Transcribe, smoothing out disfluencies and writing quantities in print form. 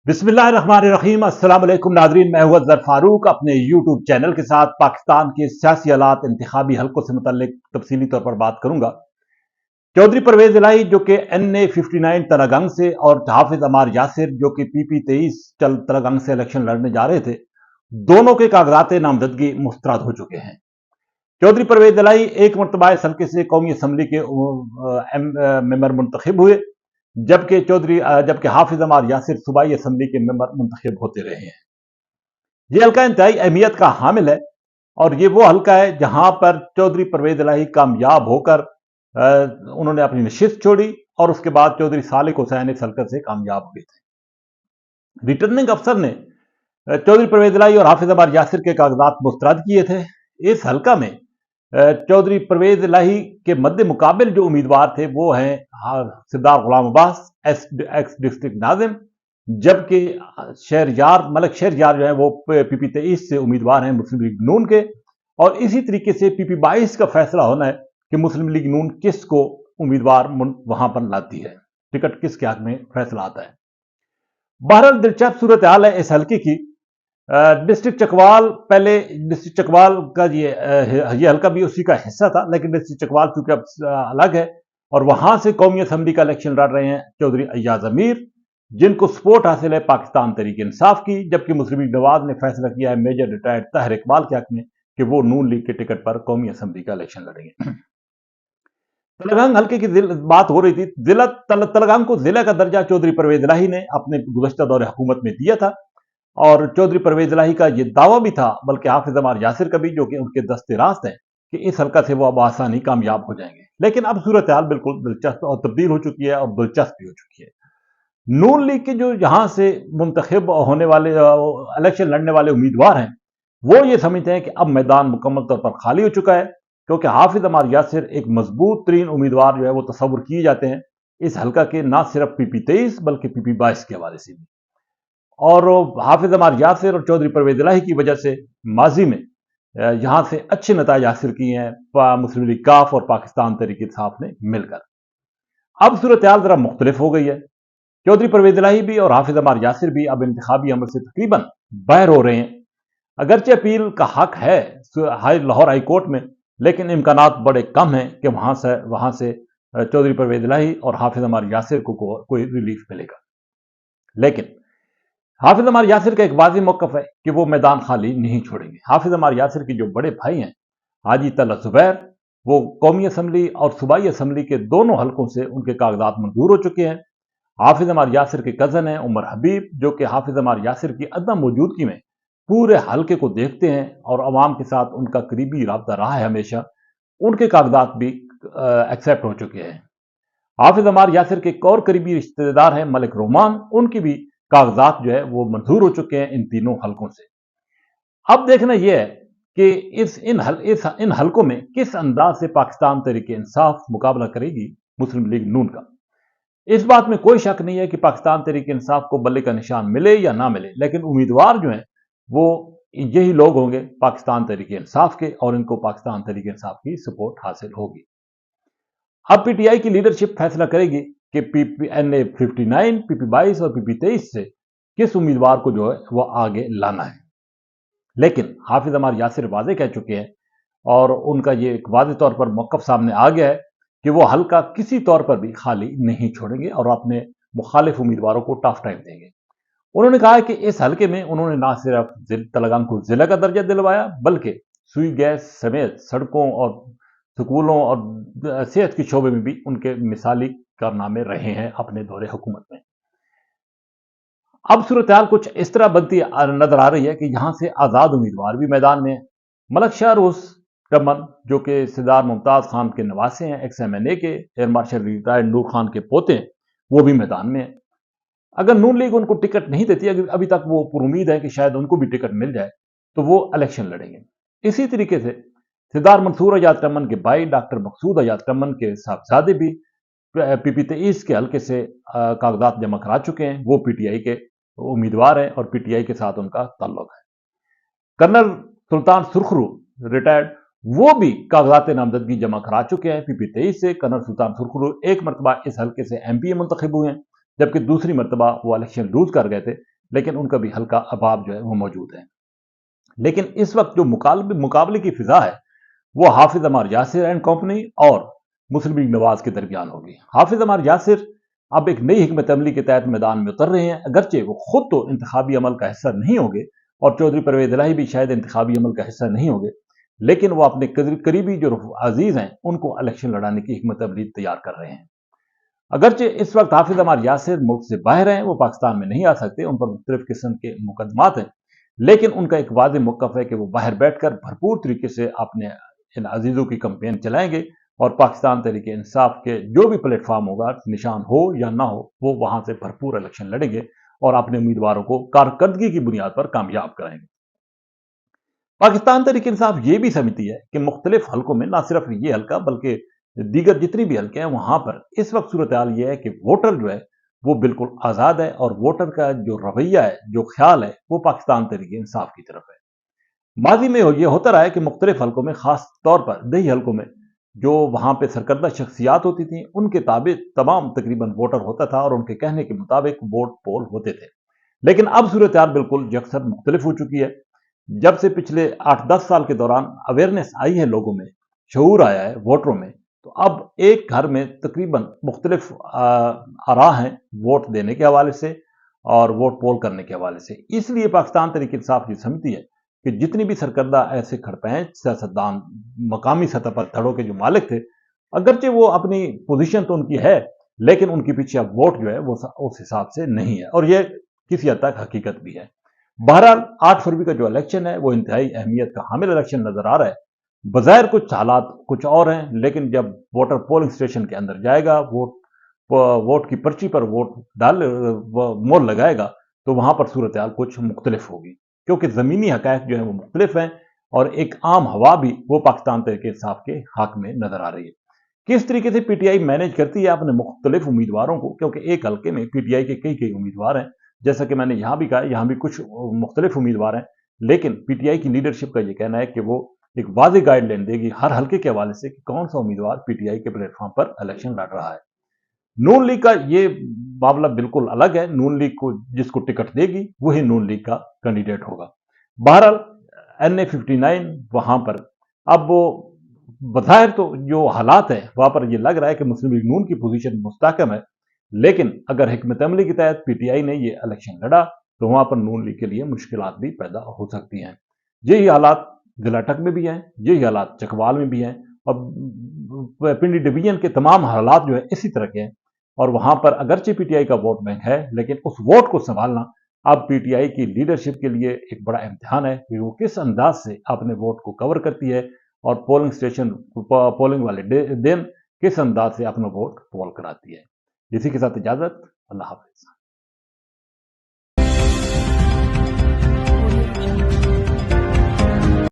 बिस्मिल्लाह रहमान रहीम। अस्सलाम वालेकुम नाजरीन, मैं हूं अजहर फारूक अपने यूट्यूब चैनल के साथ पाकिस्तान के सियासी हालात इंतखाबी हलकों से मुतल्लिक तफसीली तौर पर बात करूंगा। चौधरी परवेज इलाही जो कि NA-59 तरागंग से और हाफिज अमार यासिर जो कि PP-23 तरागंग से इलेक्शन लड़ने जा रहे थे, दोनों के कागजात नामजदगी मुस्तरद हो चुके हैं। चौधरी परवेज इलाही एक मरतबा इस हल्के से कौमी असम्बली के मेंबर मुंतखब हुए, जबकि हाफिज अमार यासिर सूबाई असम्बली के मेंबर मुंतखब होते रहे हैं। यह हल्का इंतहाई अहमियत का हामिल है और ये वो हल्का है जहां पर चौधरी परवेज इलाही कामयाब होकर उन्होंने अपनी नशिस्त छोड़ी और उसके बाद चौधरी सालिक हुसैन इस हल्के से कामयाब हुए थे। रिटर्निंग अफसर ने चौधरी परवेज इलाही और हाफिज अमार यासिर के कागजात मुस्तरद किए थे। इस हल्का में चौधरी परवेज इलाही के मद्दे मुकाबिल जो उम्मीदवार थे वो हैं सरदार गुलाम अब्बास एक्स डिस्ट्रिक्ट नाजिम, जबकि शहरयार मलिक शहरयार जो है वो PP-23 से उम्मीदवार हैं मुस्लिम लीग नून के। और इसी तरीके से PP-22 का फैसला होना है कि मुस्लिम लीग नून किसको उम्मीदवार वहां पर लाती है, टिकट किसके हक में फैसला आता है। बहरहाल दिलचस्प सूरत हाल है इस हल्के की। डिस्ट्रिक्ट चकवाल का ये हल्का भी उसी का हिस्सा था, लेकिन डिस्ट्रिक्ट चकवाल चूंकि अब अलग है और वहां से कौमी असम्बली का इलेक्शन लड़ रहे हैं चौधरी अय्याज अमीर, जिनको सपोर्ट हासिल है पाकिस्तान तहरीक इंसाफ की, जबकि मुस्लिम लीग नवाज ने फैसला किया है मेजर रिटायर्ड ताहिर इकबाल के हक में कि वो नून लीग के टिकट पर कौमी असम्बली का इलेक्शन लड़ेंगे। तलगंग हल्के की बात हो रही थी। तलगंग को जिला का दर्जा चौधरी परवेज इलाही ने अपने गुज़श्ता दौरे हुकूमत में दिया था और चौधरी परवेज इलाही का यह दावा भी था, बल्कि हाफिज अमार यासिर का भी, जो कि उनके दस्ते रास्त हैं कि इस हल्का से वो अब आसानी कामयाब हो जाएंगे। लेकिन अब सूरत हाल बिल्कुल दिलचस्प और तब्दील हो चुकी है और दिलचस्प भी हो चुकी है। नून लीग के जो यहां से मुंतखब होने वाले इलेक्शन लड़ने वाले उम्मीदवार हैं वो ये समझते हैं कि अब मैदान मुकम्मल तौर पर खाली हो चुका है, क्योंकि हाफिज अमार यासिर एक मजबूत तरीन उम्मीदवार जो है वो तस्वुर किए जाते हैं इस हल्का के, ना सिर्फ PP-23 बल्कि PP-22 के हवाले से भी। और हाफिज अमार यासिर और चौधरी परवेज इलाही की वजह से माजी में यहां से अच्छे नताज हासिल किए हैं मुस्लिम लीग काफ और पाकिस्तान तहरीक इंसाफ ने मिलकर। अब सूरत हाल जरा मुख्तलिफ हो गई है। चौधरी परवेज इलाही भी और हाफिज अमार यासिर भी अब इंतखाबी अमल से तकरीबन बाहर हो रहे हैं। अगरचे अपील का हक है लाहौर हाई कोर्ट में, लेकिन इम्कानात बड़े कम हैं कि वहां से चौधरी परवेज इलाही और हाफिज अमार यासिर को कोई रिलीफ मिलेगा। लेकिन हाफिज अमार यासिर का एक वाज़ेह मौक़िफ़ है कि वो मैदान खाली नहीं छोड़ेंगे। हाफिज अमार यासिर के जो बड़े भाई हैं हाजी तलत ज़ुबैर, वो कौमी असम्बली और सूबाई असम्बली के दोनों हलकों से उनके कागजात मंजूर हो चुके हैं। हाफिज अमार यासिर के कज़न हैं उमर हबीब, जो कि हाफिज अमार यासिर की अदम मौजूदगी में पूरे हलके को देखते हैं और अवाम के साथ उनका करीबी राब्ता रहा है हमेशा। उनके कागजात भी एक्सेप्ट हो चुके हैं। हाफिज अमार यासिर के एक और करीबी रिश्तेदार हैं मलिक रोमान, उनकी भी कागजात जो है वो मंजूर हो चुके हैं इन तीनों हलकों से। अब देखना यह है कि इन हलकों में किस अंदाज से पाकिस्तान तहरीक इंसाफ मुकाबला करेगी मुस्लिम लीग नून का। इस बात में कोई शक नहीं है कि पाकिस्तान तहरीक इंसाफ को बल्ले का निशान मिले या ना मिले, लेकिन उम्मीदवार जो हैं वो यही लोग होंगे पाकिस्तान तहरीक इंसाफ के, और इनको पाकिस्तान तहरीक इंसाफ की सपोर्ट हासिल होगी। अब PTI की लीडरशिप फैसला करेगी कि NA-59, PP-22 और PP-23 से किस उम्मीदवार को जो है वो आगे लाना है। लेकिन हाफिज अमार यासिर वाजे कह चुके हैं और उनका ये एक वाजे तौर पर मौक़िफ़ सामने आ गया है कि वो हल्का किसी तौर पर भी खाली नहीं छोड़ेंगे और अपने मुखालिफ उम्मीदवारों को टफ टाइम देंगे। उन्होंने कहा कि इस हल्के में उन्होंने ना सिर्फ तलगंग को जिला का दर्जा दिलवाया, बल्कि सुई गैस समेत सड़कों और स्कूलों और सेहत के शोबे में भी उनके मिसाली कारनामे रहे हैं अपने दौरे हुकूमत में। अब सूरत हाल कुछ इस तरह बनती नजर आ रही है कि यहां से आजाद उम्मीदवार भी मैदान में है। मलिक शाहरूस रमन, जो कि सरदार मुमताज खान के नवासे हैं, XMNA के एयर मार्शल रिटायर्ड नूर खान के पोते हैं, वो भी मैदान में है। अगर नून लीग उनको टिकट नहीं देती, अभी तक वो पुरुमीद है कि शायद उनको भी टिकट मिल जाए, तो वो इलेक्शन लड़ेंगे। इसी तरीके से सरदार मंसूर आजाद रमन के भाई डॉक्टर मकसूद आजाद रमन के साहबजादे भी PP-23 के हल्के से कागजात जमा करा चुके हैं। वो PTI के उम्मीदवार हैं और PTI के साथ उनका ताल्लुक है। कर्नल सुल्तान सुरखरू रिटायर्ड, वो भी कागजात नामजदगी जमा करा चुके हैं PP-23 से। कर्नल सुल्तान सुरखरू एक मरतबा इस हल्के से MPA मुंतखब हुए हैं, जबकि दूसरी मरतबा वो इलेक्शन लूज कर गए थे لیکن ان کا بھی ہلکا اباب جو ہے وہ موجود ہے۔ لیکن اس وقت جو مقابلے کی فضا ہے وہ حافظ عمار یاسر اینڈ کمپنی اور مسلم لیگ نواز کے درمیان ہوگی۔ حافظ عمار یاسر اب ایک نئی حکمت عملی کے تحت میدان میں اتر رہے ہیں، اگرچہ وہ خود تو انتخابی عمل کا حصہ نہیں ہوں گے اور چودھری پرویز الہی بھی شاید انتخابی عمل کا حصہ نہیں ہوں گے، لیکن وہ اپنے قریبی جو عزیز ہیں ان کو الیکشن لڑانے کی حکمت عملی تیار کر رہے ہیں۔ اگرچہ اس وقت حافظ عمار یاسر ملک سے باہر ہیں، وہ پاکستان میں نہیں آ سکتے، ان پر مختلف قسم کے مقدمات ہیں، لیکن ان کا ایک واضح موقف ہے کہ وہ باہر بیٹھ کر بھرپور طریقے سے اپنے ان عزیزوں کی کمپین چلائیں گے اور پاکستان تحریک انصاف کے جو بھی پلیٹ فارم ہوگا، نشان ہو یا نہ ہو، وہ وہاں سے بھرپور الیکشن لڑیں گے اور اپنے امیدواروں کو کارکردگی کی بنیاد پر کامیاب کریں گے۔ پاکستان تحریک انصاف یہ بھی سمجھتی ہے کہ مختلف حلقوں میں نہ صرف یہ حلقہ بلکہ دیگر جتنی بھی حلقے ہیں وہاں پر اس وقت صورتحال یہ ہے کہ ووٹر جو ہے وہ بالکل آزاد ہے اور ووٹر کا جو رویہ ہے، جو خیال ہے، وہ پاکستان تحریک انصاف کی طرف ہے۔ ماضی میں یہ ہوتا رہا ہے کہ مختلف حلقوں میں، خاص طور پر دیہی حلقوں میں جو وہاں پہ سرکردہ شخصیات ہوتی تھیں، ان کے تابع تمام تقریباً ووٹر ہوتا تھا اور ان کے کہنے کے مطابق ووٹ پول ہوتے تھے۔ لیکن اب صورتحال بالکل یکسر مختلف ہو چکی ہے۔ جب سے پچھلے 8-10 سال کے دوران اویئرنیس آئی ہے، لوگوں میں شعور آیا ہے، ووٹروں میں، تو اب ایک گھر میں تقریباً مختلف آراء ہیں ووٹ دینے کے حوالے سے اور ووٹ پول کرنے کے حوالے سے۔ اس لیے پاکستان تحریک انصاف یہ سمجھتی ہے کہ جتنی بھی سرکردہ ایسے کھڑپینچ سیاستدان مقامی سطح پر دھڑوں کے جو مالک تھے، اگرچہ وہ اپنی پوزیشن تو ان کی ہے، لیکن ان کے پیچھے اب ووٹ جو ہے وہ اس حساب سے نہیں ہے، اور یہ کسی حد تک حقیقت بھی ہے۔ بہرحال 8 فروری کا جو الیکشن ہے وہ انتہائی اہمیت کا حامل الیکشن نظر آ رہا ہے۔ بظاہر کچھ حالات کچھ اور ہیں، لیکن جب ووٹر پولنگ اسٹیشن کے اندر جائے گا، ووٹ کی پرچی پر ووٹ مور لگائے گا، تو وہاں پر صورتحال کچھ مختلف ہوگی، کیونکہ زمینی حقائق جو ہیں وہ مختلف ہیں اور ایک عام ہوا بھی وہ پاکستان تحریک انصاف کے حق میں نظر آ رہی ہے۔ کس طریقے سے پی ٹی آئی مینیج کرتی ہے اپنے مختلف امیدواروں کو، کیونکہ ایک حلقے میں پی ٹی آئی کے کئی امیدوار ہیں، جیسا کہ میں نے یہاں بھی کہا، یہاں بھی کچھ مختلف امیدوار ہیں، لیکن پی ٹی آئی کی لیڈرشپ کا یہ کہنا ہے کہ وہ ایک واضح گائیڈ لائن دے گی ہر حلقے کے حوالے سے کہ کون سا امیدوار پی ٹی آئی کے پلیٹ فارم پر الیکشن لڑ رہا ہے۔ نون لیگ کا یہ معاملہ بالکل الگ ہے، نون لیگ کو جس کو ٹکٹ دے گی وہی نون لیگ کا کینڈیڈیٹ ہوگا۔ بہرحال NA-59 وہاں پر اب وہ بظاہر تو جو حالات ہیں وہاں پر یہ لگ رہا ہے کہ مسلم لیگ نون کی پوزیشن مستحکم ہے، لیکن اگر حکمت عملی کے تحت پی ٹی آئی نے یہ الیکشن لڑا تو وہاں پر نون لیگ کے لیے مشکلات بھی پیدا ہو سکتی ہیں۔ یہی حالات ضلع ٹک میں بھی ہیں، یہی حالات چکوال میں بھی ہیں، اور پنڈی ڈویژن کے تمام حالات جو ہے اسی طرح کے ہیں، اور وہاں پر اگرچہ پی ٹی آئی کا ووٹ بینک ہے، لیکن اس ووٹ کو سنبھالنا اب پی ٹی آئی کی لیڈرشپ کے لیے ایک بڑا امتحان ہے کہ وہ کس انداز سے اپنے ووٹ کو کور کرتی ہے اور پولنگ اسٹیشن پولنگ والے دن کس انداز سے اپنا ووٹ پول کراتی ہے۔ اسی کے ساتھ اجازت، اللہ حافظ۔